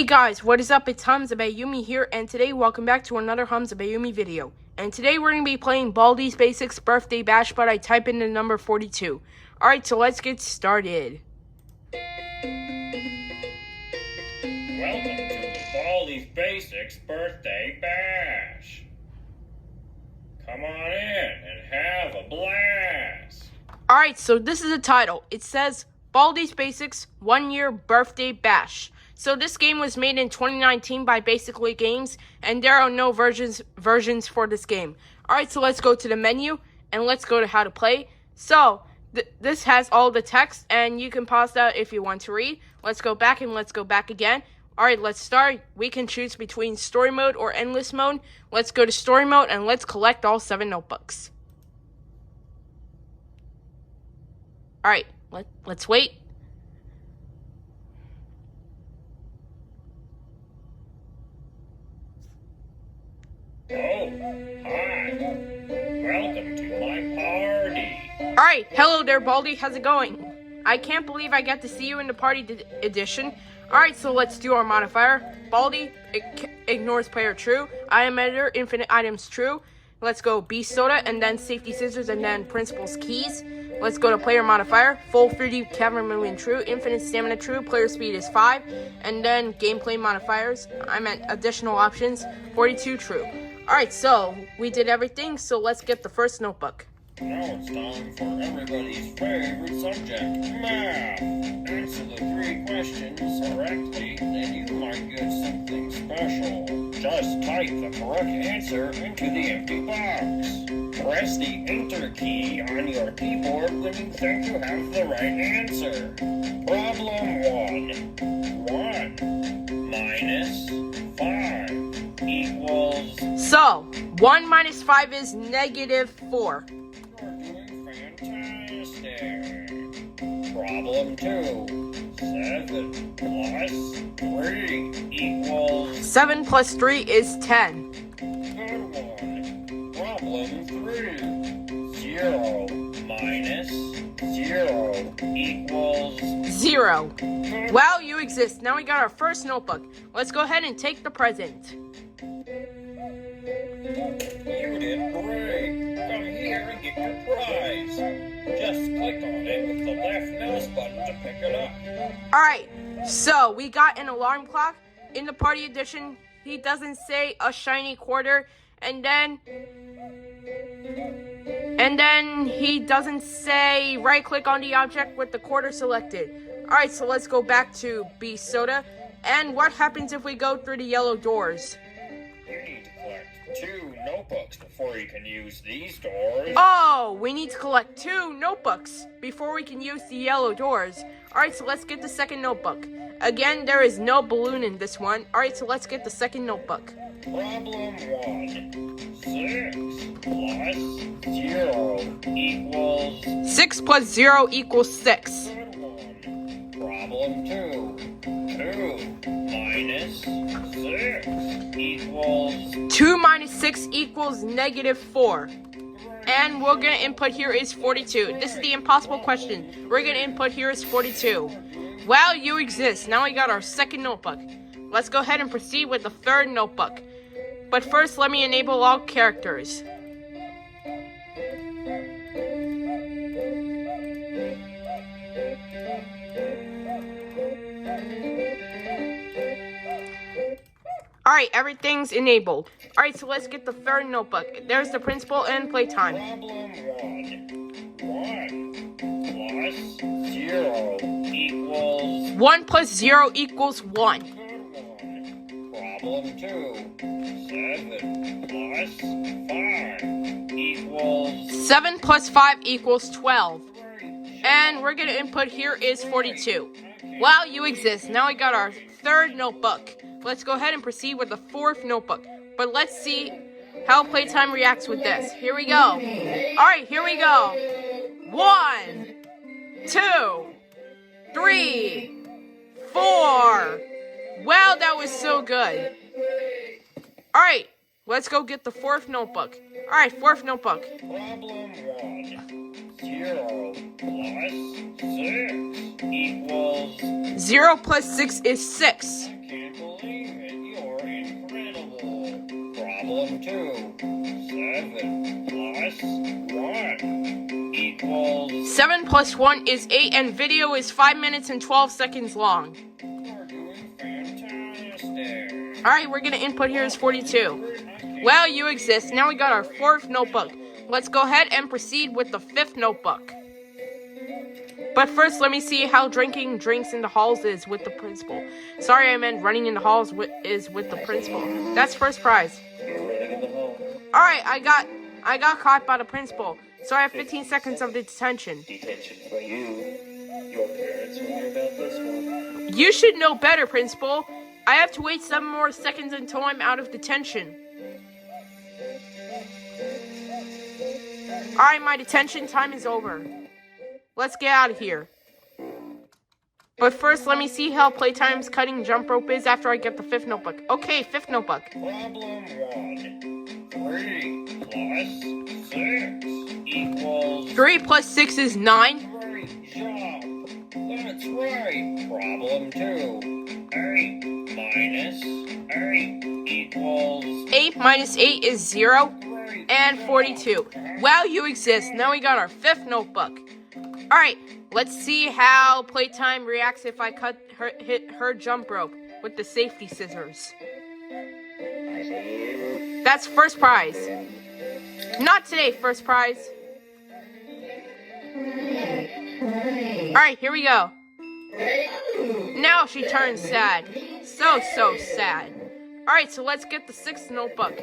Hey guys, what is up? It's Hamza Bayumi here, and today welcome back to another Hamza Bayumi video. And today we're going to be playing Baldi's Basics Birthday Bash, but I type in the number 42. Alright, so let's get started. Welcome to the Baldi's Basics Birthday Bash. Come on in and have a blast. Alright, so this is the title. It says Baldi's Basics 1 Year Birthday Bash. So this game was made in 2019 by Basically Games, and there are no versions for this game. Alright, so let's go to the menu, and let's go to how to play. So, this has all the text, and you can pause that if you want to read. Let's go back, and let's go back again. Alright, let's start. We can choose between story mode or endless mode. Let's go to story mode, and let's collect all 7 notebooks. Alright, let's wait. Oh, hi. Welcome to my party. Alright, hello there, Baldi. How's it going? I can't believe I get to see you in the party edition. Alright, so let's do our modifier. Baldi ignores player true. I am editor, infinite items true. Let's go beast soda, and then safety scissors, and then principal's keys. Let's go to player modifier. Full 3D camera movement true. Infinite stamina true. Player speed is 5. And then gameplay modifiers. I meant additional options. 42 true. Alright, so we did everything, so let's get the first notebook. Now it's time for everybody's favorite subject, math. Answer the 3 questions correctly, and you might get something special. Just type the correct answer into the empty box. Press the Enter key on your keyboard when you think you have the right answer. Problem 1. 1 minus 5 equals... So, 1 minus 5 is negative 4. You're doing fantastic. Problem 2. 7 plus 3 equals... 7 plus 3 is 10. Good one. Problem 3. 0 minus 0 equals... 0. Good. Well, you exist. Now we got our first notebook. Let's go ahead and take the present. You did great. Come here and get your prize. Just click on it with the left mouse button to pick it up. Alright, so we got an alarm clock. In the party edition, he doesn't say a shiny quarter, and then he doesn't say right click on the object with the quarter selected. Alright, so let's go back to B soda. And what happens if we go through the yellow doors? You need to collect 2 notebooks before you can use these doors. Oh, we need to collect 2 notebooks before we can use the yellow doors. Alright, so let's get the second notebook. Again, there is no balloon in this one. Alright, so let's get the second notebook. Problem 1. 6 plus 0 equals... 6 plus 0 equals 6. Good one. Problem 2. 2 minus 6 equals... 2 minus 6 equals negative 4. And we're going to input here is 42. This is the impossible question. We're going to input here is 42. Well, you exist. Now we got our second notebook. Let's go ahead and proceed with the third notebook. But first, let me enable all characters. Alright, everything's enabled. Alright, so let's get the third notebook. There's the principal and playtime. Problem 1. 1 plus 0 equals... 1 plus 0 equals 1. Good one. Problem 2. 7 plus 5 equals... 7 plus 5 equals 12. Great. And we're going to input here is 42. Well, you exist. Now we got our third notebook. Let's go ahead and proceed with the fourth notebook. But let's see how playtime reacts with this. Here we go. Alright, here we go. 1, 2, 3, 4. Well, that was so good. Alright, let's go get the fourth notebook. Alright, fourth notebook. Problem 1. 0 plus 6 equals... 0 plus 6 is 6. I can't believe equals... 7 plus 1 is 8, and video is 5 minutes and 12 seconds long. We're doing fantastic. Alright, we're gonna input here is 42. Well, you exist. Now we got our 4th notebook. Let's go ahead and proceed with the 5th notebook. But first, let me see how drinking drinks in the halls is with the principal. Sorry, I meant running in the halls is with the principal. That's first prize. Alright, I got caught by the principal. So I have 15 seconds of detention. Detention for you. Your parents will hear about this one. You should know better, principal. I have to wait 7 more seconds until I'm out of detention. Alright, my detention time is over. Let's get out of here. But first, let me see how Playtime's cutting jump rope is after I get the 5th notebook. Okay, 5th notebook. Problem 1. 3 plus 6 equals... 3 plus 6 is 9. Great job. That's right. Problem 2. 8 minus 8 equals... 8 minus 8 is 0. Great And job. 42. Wow, you exist. Now we got our 5th notebook. Alright, let's see how Playtime reacts if I hit her jump rope with the safety scissors. That's first prize. Not today, first prize. Alright, here we go. Now she turns sad. So sad. Alright, so let's get the 6th notebook.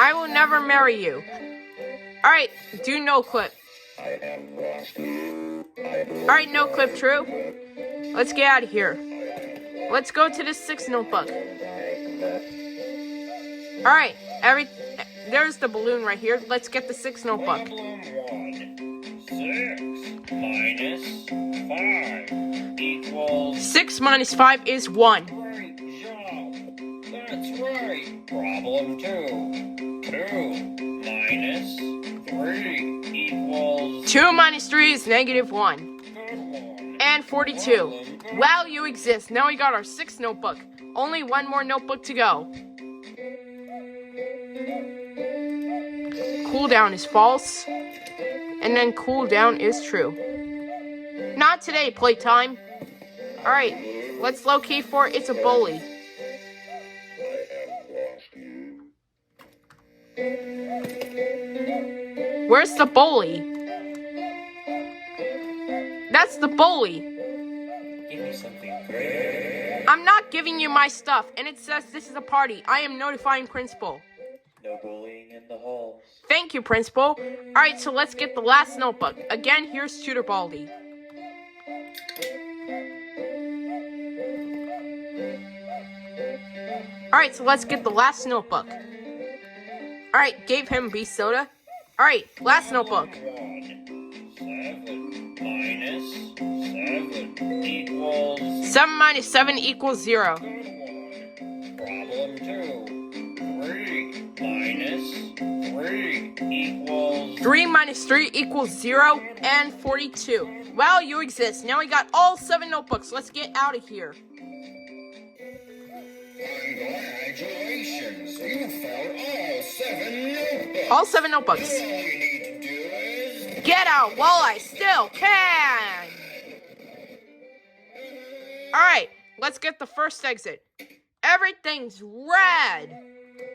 I will never marry you. Alright, do no clip. Alright, no clip, true. Let's get out of here. Let's go to the 6th notebook. Alright, there's the balloon right here. Let's get the 6th notebook. Problem 1. 6 minus 5 equals... 6 minus 5 is 1. Great job. That's right. Problem 2. 2 minus 3 equals... 2 minus 3 is negative 1. Good one. And 42. Wow, you exist. Now we got our 6th notebook. Only 1 more notebook to go. Cooldown is false. And then cooldown is true. Not today, Playtime. Alright, let's locate for It's a Bully. Where's the bully? That's the bully. Give me something great. I'm not giving you my stuff, and it says this is a party. I am notifying principal. No bullying in the halls. Thank you, principal. Alright, so let's get the last notebook. Again, here's Tutor Baldi. Alright, so let's get the last notebook. Alright, gave him beef soda. Alright, last notebook. 7 minus 7 equals... 7 minus 7 equals 0. Good one. Problem 2. 3 minus 3 equals... 3 minus 3 equals 0 and 42. Well, you exist. Now we got all 7 notebooks. Let's get out of here. Congratulations! You found all 7 notebooks! All 7 notebooks. All you need to do is... Get out while I still can. Alright, let's get the first exit. Everything's red.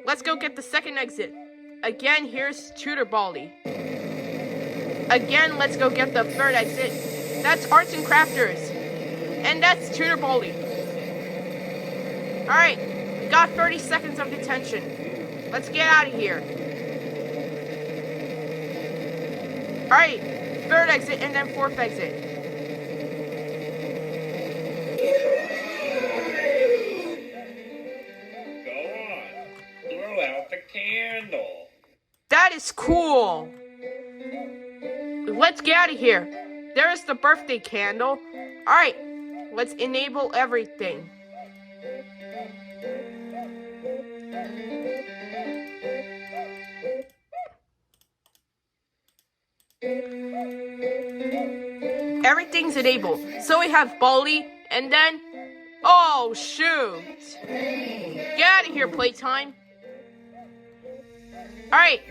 Let's go get the second exit. Again, here's Tutor Baldi. Again, let's go get the third exit. That's Arts and Crafters. And that's Tutor Baldi. Alright, we got 30 seconds of detention. Let's get out of here. Alright, third exit and then fourth exit. Go on. Blow out the candle. That is cool. Let's get out of here. There's the birthday candle. Alright, let's enable everything. Everything's enabled. So we have Baldi, and then... Oh, shoot. Get out of here, Playtime. Alright.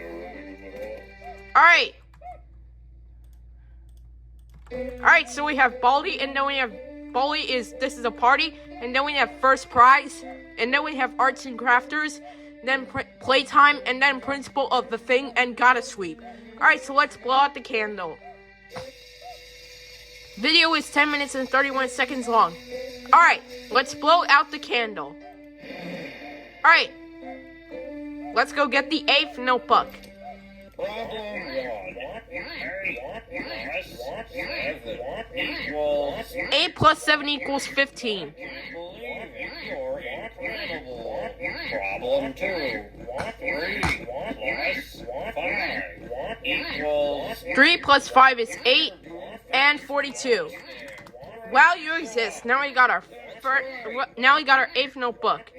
Alright. Alright, so we have Baldi, and then we have this is a party, and then we have first prize, and then we have arts and crafters, then playtime, and then principal of the thing, and gotta sweep. Alright, so let's blow out the candle. Video is 10 minutes and 31 seconds long. Alright, let's blow out the candle. Alright, let's go get the 8th notebook. Problem 1. 8 plus 7 equals 15. Problem 2. 3 plus 5 equals 3 plus 5 is 8 and 42. Wow, you exist. Now we got our 8th notebook.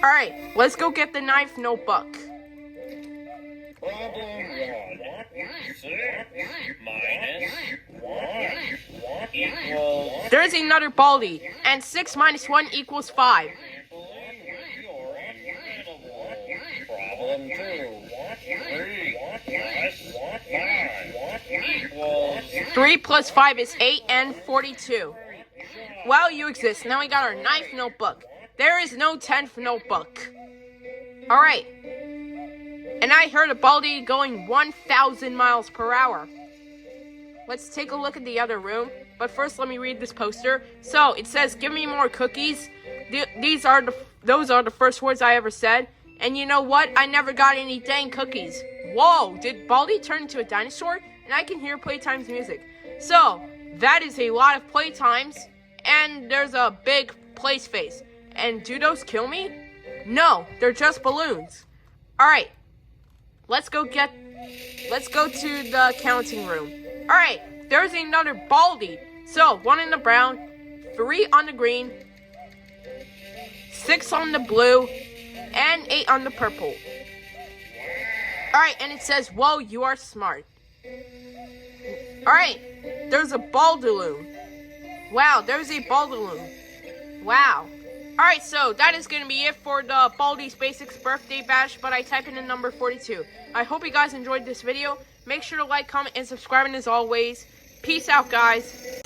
Alright, let's go get the 9th notebook. Problem 1. 6 minus 1 equals... There's another Baldi, and 6 minus 1 equals 5. Problem 2. 3 plus 5 equals... 3 plus 5 is 8 and 42. Well, you exist. Now we got our 9th notebook. There is no 10th notebook. Alright. And I heard a Baldi going 1,000 miles per hour. Let's take a look at the other room. But first, let me read this poster. So, it says, give me more cookies. Those are the first words I ever said. And you know what? I never got any dang cookies. Whoa, did Baldi turn into a dinosaur? And I can hear Playtime's music. So, that is a lot of Playtimes. And there's a big place face. And do those kill me? No, they're just balloons. Alright. Let's go to the counting room. Alright, there's another Baldi. So, 1 in the brown, 3 on the green, 6 on the blue, and 8 on the purple. Alright, and it says, whoa, you are smart. Alright, there's a Baldaloon. Wow, there's a Baldaloon. Wow. Alright, so that is going to be it for the Baldi's Basics birthday bash, but I type in the number 42. I hope you guys enjoyed this video. Make sure to like, comment, and subscribe, and as always, peace out, guys.